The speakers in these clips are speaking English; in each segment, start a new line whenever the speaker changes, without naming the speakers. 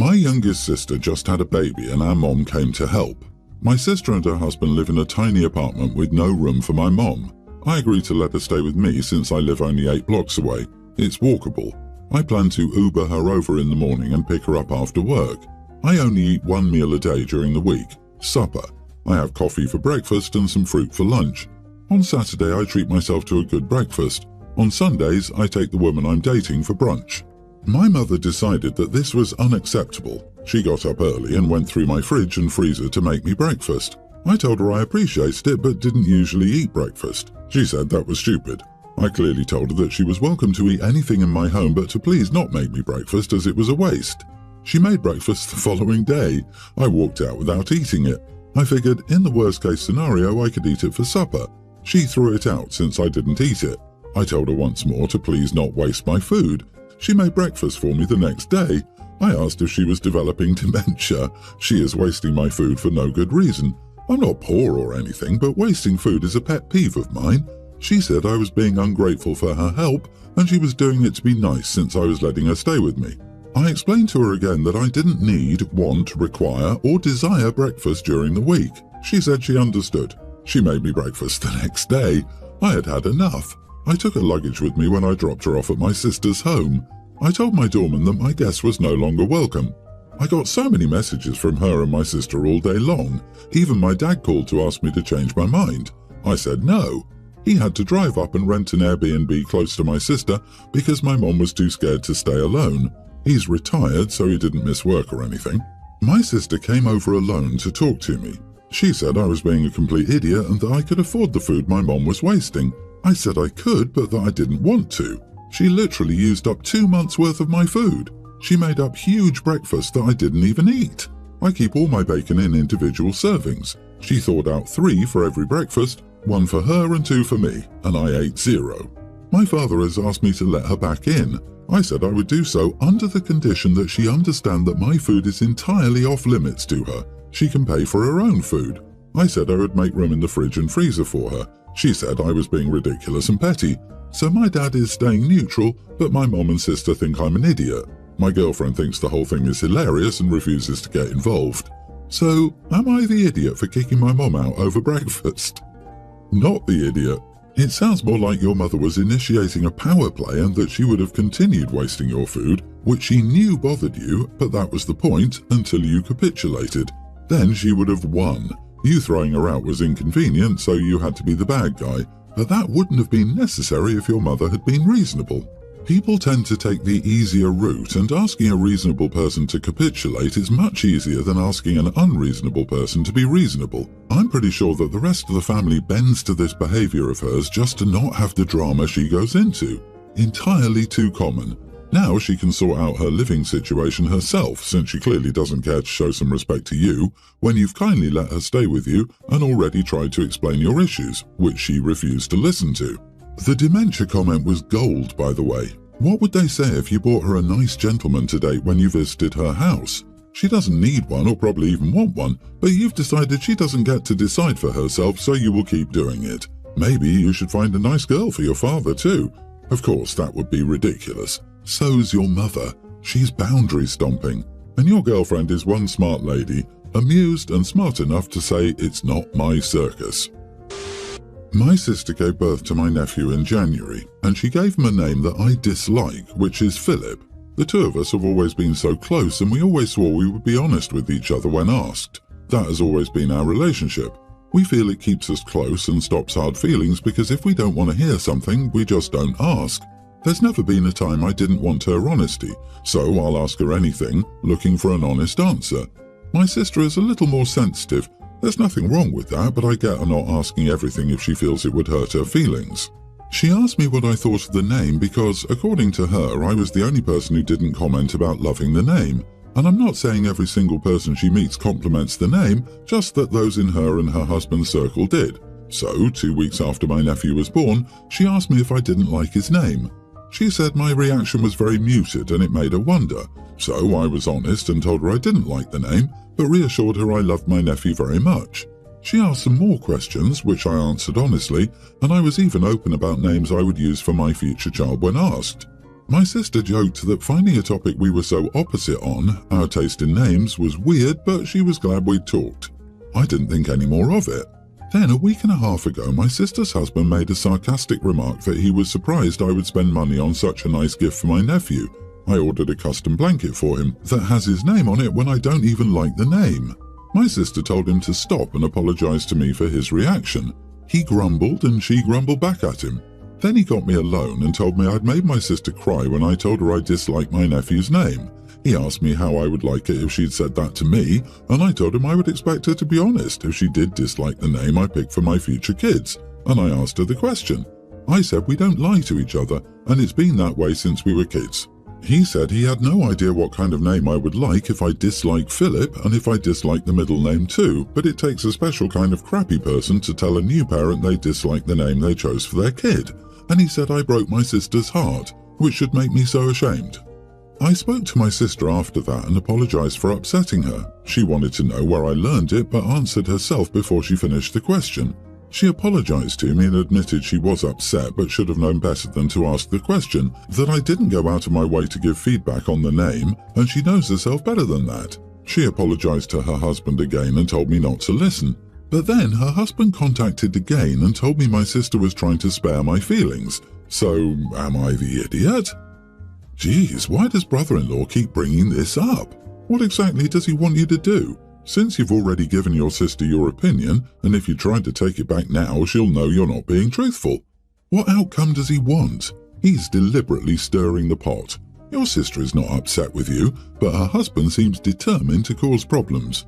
My youngest sister just had a baby and our mom came to help. My sister and her husband live in a tiny apartment with no room for my mom. I agreed to let her stay with me since I live only 8 blocks away. It's walkable. I plan to Uber her over in the morning and pick her up after work. I only eat 1 meal a day during the week, supper. I have coffee for breakfast and some fruit for lunch. On Saturday I treat myself to a good breakfast. On Sundays I take the woman I'm dating for brunch. My mother decided that this was unacceptable. She got up early and went through my fridge and freezer to make me breakfast. I told her I appreciated it but didn't usually eat breakfast. She said that was stupid. I clearly told her that she was welcome to eat anything in my home but to please not make me breakfast as it was a waste. She made breakfast the following day. I walked out without eating it. I figured in the worst case scenario I could eat it for supper. She threw it out since I didn't eat it. I told her once more to please not waste my food. She made breakfast for me the next day. I asked if she was developing dementia. She is wasting my food for no good reason. I'm not poor or anything, but wasting food is a pet peeve of mine. She said I was being ungrateful for her help, and she was doing it to be nice since I was letting her stay with me. I explained to her again that I didn't need, want, require, or desire breakfast during the week. She said she understood. She made me breakfast the next day. I had had enough. I took her luggage with me when I dropped her off at my sister's home. I told my doorman that my guest was no longer welcome. I got so many messages from her and my sister all day long. Even my dad called to ask me to change my mind. I said no. He had to drive up and rent an Airbnb close to my sister because my mom was too scared to stay alone. He's retired, so he didn't miss work or anything. My sister came over alone to talk to me. She said I was being a complete idiot and that I could afford the food my mom was wasting. I said I could, but that I didn't want to. She literally used up 2 months' worth of my food. She made up huge breakfasts that I didn't even eat. I keep all my bacon in individual servings. She thawed out 3 for every breakfast, 1 for her and 2 for me, and I ate 0. My father has asked me to let her back in. I said I would do so under the condition that she understand that my food is entirely off limits to her. She can pay for her own food. I said I would make room in the fridge and freezer for her. She said I was being ridiculous and petty. So my dad is staying neutral, but my mom and sister think I'm an idiot. My girlfriend thinks the whole thing is hilarious and refuses to get involved. So, am I the idiot for kicking my mom out over breakfast? Not the idiot. It sounds more like your mother was initiating a power play and that she would have continued wasting your food, which she knew bothered you, but that was the point, until you capitulated. Then she would have won. You throwing her out was inconvenient, so you had to be the bad guy. But that wouldn't have been necessary if your mother had been reasonable. People tend to take the easier route, and asking a reasonable person to capitulate is much easier than asking an unreasonable person to be reasonable. I'm pretty sure that the rest of the family bends to this behavior of hers just to not have the drama she goes into. Entirely too common. Now she can sort out her living situation herself, since she clearly doesn't care to show some respect to you when you've kindly let her stay with you and already tried to explain your issues, which she refused to listen to. The dementia comment was gold, by the way. What would they say if you bought her a nice gentleman to date when you visited her house? She doesn't need one or probably even want one, but you've decided she doesn't get to decide for herself, so you will keep doing it. Maybe you should find a nice girl for your father too. Of course, that would be ridiculous. So's your mother. She's boundary stomping. And your girlfriend is one smart lady, amused and smart enough to say it's not my circus. My sister gave birth to my nephew in January, and she gave him a name that I dislike, which is Philip. The two of us have always been so close, and we always swore we would be honest with each other when asked. That has always been our relationship. We feel it keeps us close and stops hard feelings because if we don't want to hear something, we just don't ask. There's never been a time I didn't want her honesty, so I'll ask her anything, looking for an honest answer. My sister is a little more sensitive. There's nothing wrong with that, but I get her not asking everything if she feels it would hurt her feelings. She asked me what I thought of the name because, according to her, I was the only person who didn't comment about loving the name. And I'm not saying every single person she meets compliments the name, just that those in her and her husband's circle did. So, 2 weeks after my nephew was born, she asked me if I didn't like his name. She said my reaction was very muted and it made her wonder. So I was honest and told her I didn't like the name, but reassured her I loved my nephew very much. She asked some more questions, which I answered honestly, and I was even open about names I would use for my future child when asked. My sister joked that finding a topic we were so opposite on, our taste in names, was weird, but she was glad we'd talked. I didn't think any more of it. Then, a week and a half ago, my sister's husband made a sarcastic remark that he was surprised I would spend money on such a nice gift for my nephew. I ordered a custom blanket for him that has his name on it when I don't even like the name. My sister told him to stop and apologise to me for his reaction. He grumbled and she grumbled back at him. Then he got me alone and told me I'd made my sister cry when I told her I disliked my nephew's name. He asked me how I would like it if she'd said that to me, and I told him I would expect her to be honest if she did dislike the name I picked for my future kids, and I asked her the question. I said we don't lie to each other, and it's been that way since we were kids. He said he had no idea what kind of name I would like if I disliked Philip and if I disliked the middle name too, but it takes a special kind of crappy person to tell a new parent they dislike the name they chose for their kid, and he said I broke my sister's heart, which should make me so ashamed. I spoke to my sister after that and apologised for upsetting her. She wanted to know where I learned it but answered herself before she finished the question. She apologised to me and admitted she was upset but should have known better than to ask the question, that I didn't go out of my way to give feedback on the name, and she knows herself better than that. She apologised to her husband again and told me not to listen. But then her husband contacted again and told me my sister was trying to spare my feelings. So, am I the idiot? Geez, why does brother-in-law keep bringing this up? What exactly does he want you to do? Since you've already given your sister your opinion, and if you try to take it back now, she'll know you're not being truthful. What outcome does he want? He's deliberately stirring the pot. Your sister is not upset with you, but her husband seems determined to cause problems.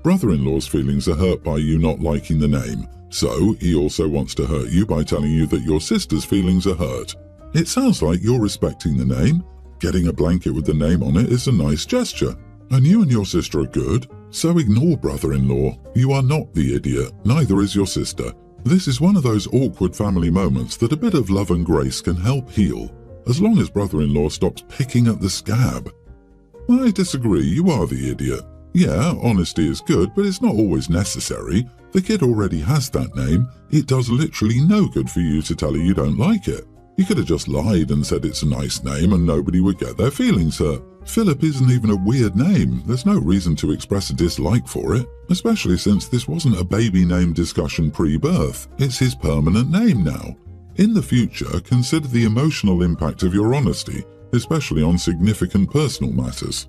Brother-in-law's feelings are hurt by you not liking the name, so he also wants to hurt you by telling you that your sister's feelings are hurt. It sounds like you're respecting the name. Getting a blanket with the name on it is a nice gesture. And you and your sister are good, so ignore brother-in-law. You are not the idiot, neither is your sister. This is one of those awkward family moments that a bit of love and grace can help heal, as long as brother-in-law stops picking at the scab. I disagree, you are the idiot. Yeah, honesty is good, but it's not always necessary. The kid already has that name. It does literally no good for you to tell her you don't like it. You could have just lied and said it's a nice name and nobody would get their feelings hurt. Philip isn't even a weird name. There's no reason to express a dislike for it, especially since this wasn't a baby name discussion pre-birth. It's his permanent name now. In the future, consider the emotional impact of your honesty, especially on significant personal matters.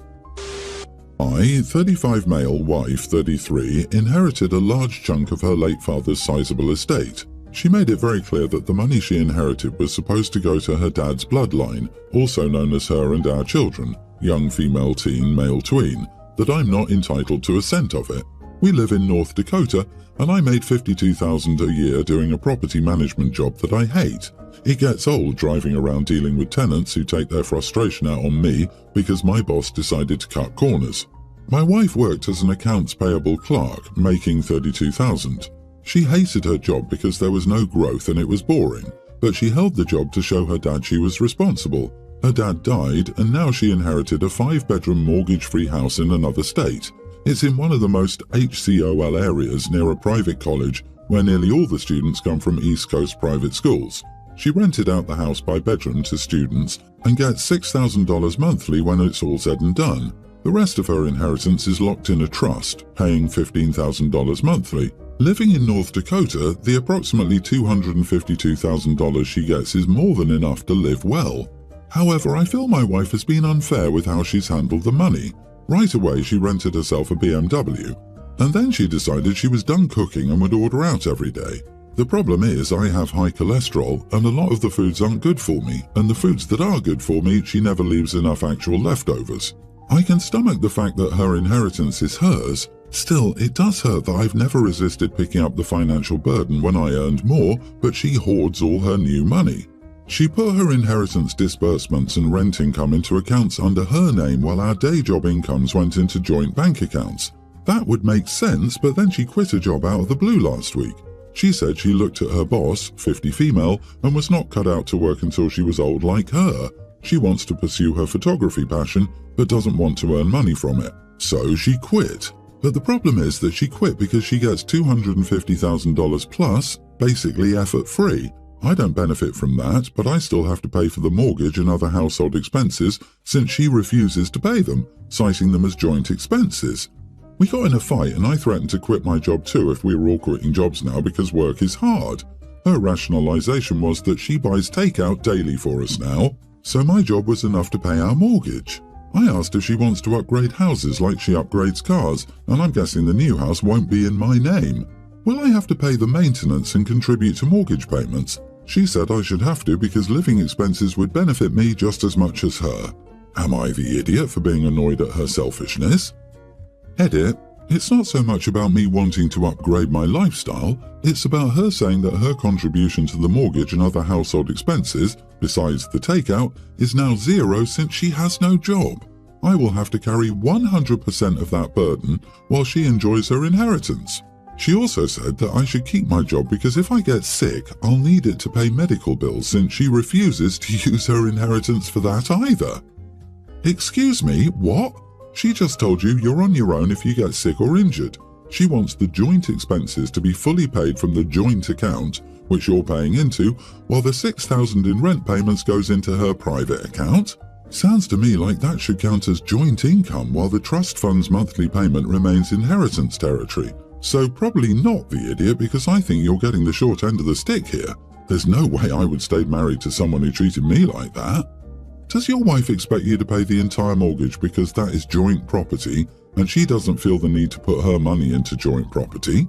I, 35 male, wife, 33, inherited a large chunk of her late father's sizable estate. She made it very clear that the money she inherited was supposed to go to her dad's bloodline, also known as her and our children, young female teen, male tween, that I'm not entitled to a cent of it. We live in North Dakota, and I made $52,000 a year doing a property management job that I hate. It gets old driving around dealing with tenants who take their frustration out on me because my boss decided to cut corners. My wife worked as an accounts payable clerk, making $32,000. She hated her job because there was no growth and it was boring, but she held the job to show her dad she was responsible. Her dad died, and now she inherited a 5-bedroom mortgage-free house in another state. It's in one of the most HCOL areas near a private college where nearly all the students come from East Coast private schools. She rented out the house by bedroom to students and gets $6,000 monthly when it's all said and done. The rest of her inheritance is locked in a trust, paying $15,000 monthly. Living in North Dakota, the approximately $252,000 she gets is more than enough to live well. However, I feel my wife has been unfair with how she's handled the money. Right away, she rented herself a BMW, and then she decided she was done cooking and would order out every day. The problem is I have high cholesterol, and a lot of the foods aren't good for me, and the foods that are good for me, she never leaves enough actual leftovers. I can stomach the fact that her inheritance is hers. Still, it does hurt that I've never resisted picking up the financial burden when I earned more, but she hoards all her new money. She put her inheritance disbursements and rent income into accounts under her name while our day job incomes went into joint bank accounts. That would make sense, but then she quit a job out of the blue last week. She said she looked at her boss, 50 female, and was not cut out to work until she was old like her. She wants to pursue her photography passion, but doesn't want to earn money from it. So she quit. But the problem is that she quit because she gets $250,000 plus, basically effort-free. I don't benefit from that, but I still have to pay for the mortgage and other household expenses since she refuses to pay them, citing them as joint expenses. We got in a fight and I threatened to quit my job too if we were all quitting jobs now because work is hard. Her rationalization was that she buys takeout daily for us now, so my job was enough to pay our mortgage. I asked if she wants to upgrade houses like she upgrades cars, and I'm guessing the new house won't be in my name. Will I have to pay the maintenance and contribute to mortgage payments? She said I should have to because living expenses would benefit me just as much as her. Am I the idiot for being annoyed at her selfishness? Edit. It's not so much about me wanting to upgrade my lifestyle, it's about her saying that her contribution to the mortgage and other household expenses, besides the takeout, is now zero since she has no job. I will have to carry 100% of that burden while she enjoys her inheritance. She also said that I should keep my job because if I get sick, I'll need it to pay medical bills since she refuses to use her inheritance for that either. Excuse me, what? She just told you you're on your own if you get sick or injured. She wants the joint expenses to be fully paid from the joint account, which you're paying into, while the $6,000 in rent payments goes into her private account. Sounds to me like that should count as joint income while the trust fund's monthly payment remains inheritance territory. So probably not the idiot because I think you're getting the short end of the stick here. There's no way I would stay married to someone who treated me like that. Does your wife expect you to pay the entire mortgage because that is joint property and she doesn't feel the need to put her money into joint property?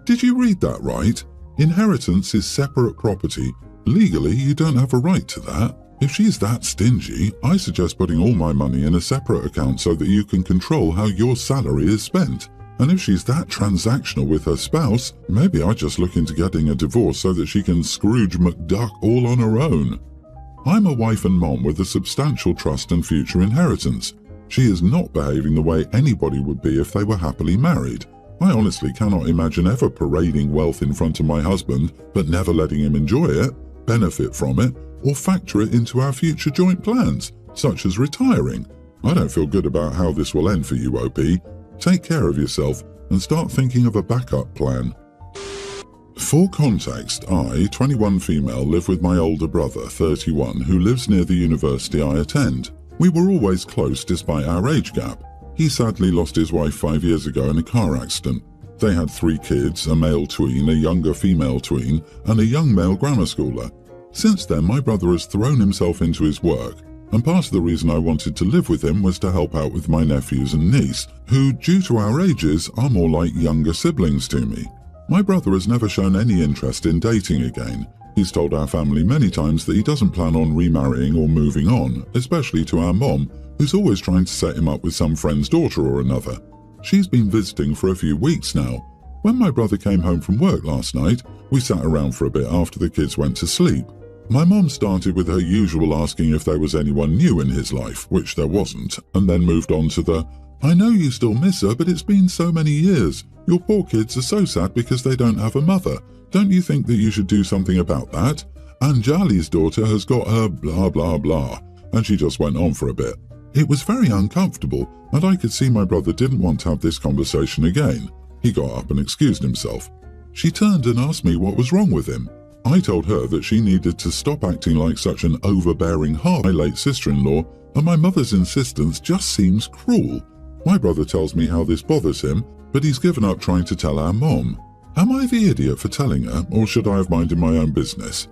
Did you read that right? Inheritance is separate property. Legally, you don't have a right to that. If she's that stingy, I suggest putting all my money in a separate account so that you can control how your salary is spent. And if she's that transactional with her spouse, maybe I just look into getting a divorce so that she can Scrooge McDuck all on her own. I'm a wife and mom with a substantial trust and future inheritance. She is not behaving the way anybody would be if they were happily married. I honestly cannot imagine ever parading wealth in front of my husband, but never letting him enjoy it, benefit from it, or factor it into our future joint plans, such as retiring. I don't feel good about how this will end for you, OP. Take care of yourself and start thinking of a backup plan. For context, I, 21 female, live with my older brother, 31, who lives near the university I attend. We were always close despite our age gap. He sadly lost his wife 5 years ago in a car accident. They had 3 kids, a male tween, a younger female tween, and a young male grammar schooler. Since then, my brother has thrown himself into his work, and part of the reason I wanted to live with him was to help out with my nephews and niece, who, due to our ages, are more like younger siblings to me. My brother has never shown any interest in dating again. He's told our family many times that he doesn't plan on remarrying or moving on, especially to our mom, who's always trying to set him up with some friend's daughter or another. She's been visiting for a few weeks now. When my brother came home from work last night, we sat around for a bit after the kids went to sleep. My mom started with her usual asking if there was anyone new in his life, which there wasn't, and then moved on to the, "I know you still miss her, but it's been so many years. Your poor kids are so sad because they don't have a mother. Don't you think that you should do something about that? Anjali's daughter has got her blah blah blah," and she just went on for a bit. It was very uncomfortable, and I could see my brother didn't want to have this conversation again. He got up and excused himself. She turned and asked me what was wrong with him. I told her that she needed to stop acting like such an overbearing my late sister-in-law, and my mother's insistence just seems cruel. My brother tells me how this bothers him, but he's given up trying to tell our mom. Am I the idiot for telling her, or should I have minded my own business?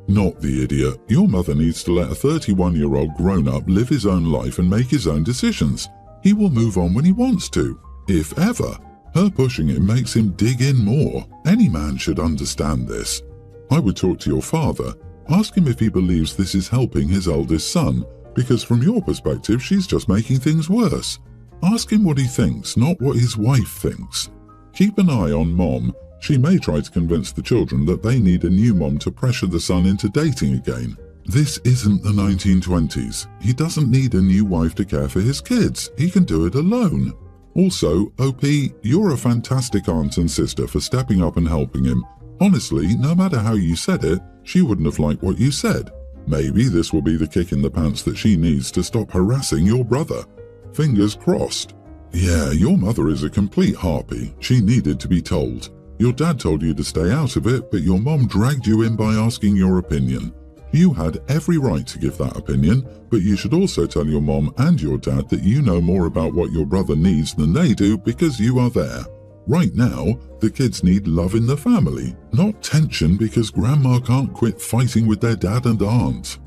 Not the idiot. Your mother needs to let a 31-year-old grown-up live his own life and make his own decisions. He will move on when he wants to, if ever. Her pushing him makes him dig in more. Any man should understand this. I would talk to your father. Ask him if he believes this is helping his eldest son, because from your perspective, she's just making things worse. Ask him what he thinks, not what his wife thinks. Keep an eye on Mom. She may try to convince the children that they need a new mom to pressure the son into dating again. This isn't the 1920s. He doesn't need a new wife to care for his kids. He can do it alone. Also, OP, you're a fantastic aunt and sister for stepping up and helping him. Honestly, no matter how you said it, she wouldn't have liked what you said. Maybe this will be the kick in the pants that she needs to stop harassing your brother. Fingers crossed. Yeah, your mother is a complete harpy. She needed to be told. Your dad told you to stay out of it, but your mom dragged you in by asking your opinion. You had every right to give that opinion, but you should also tell your mom and your dad that you know more about what your brother needs than they do because you are there. Right now, the kids need love in the family, not tension because grandma can't quit fighting with their dad and aunt.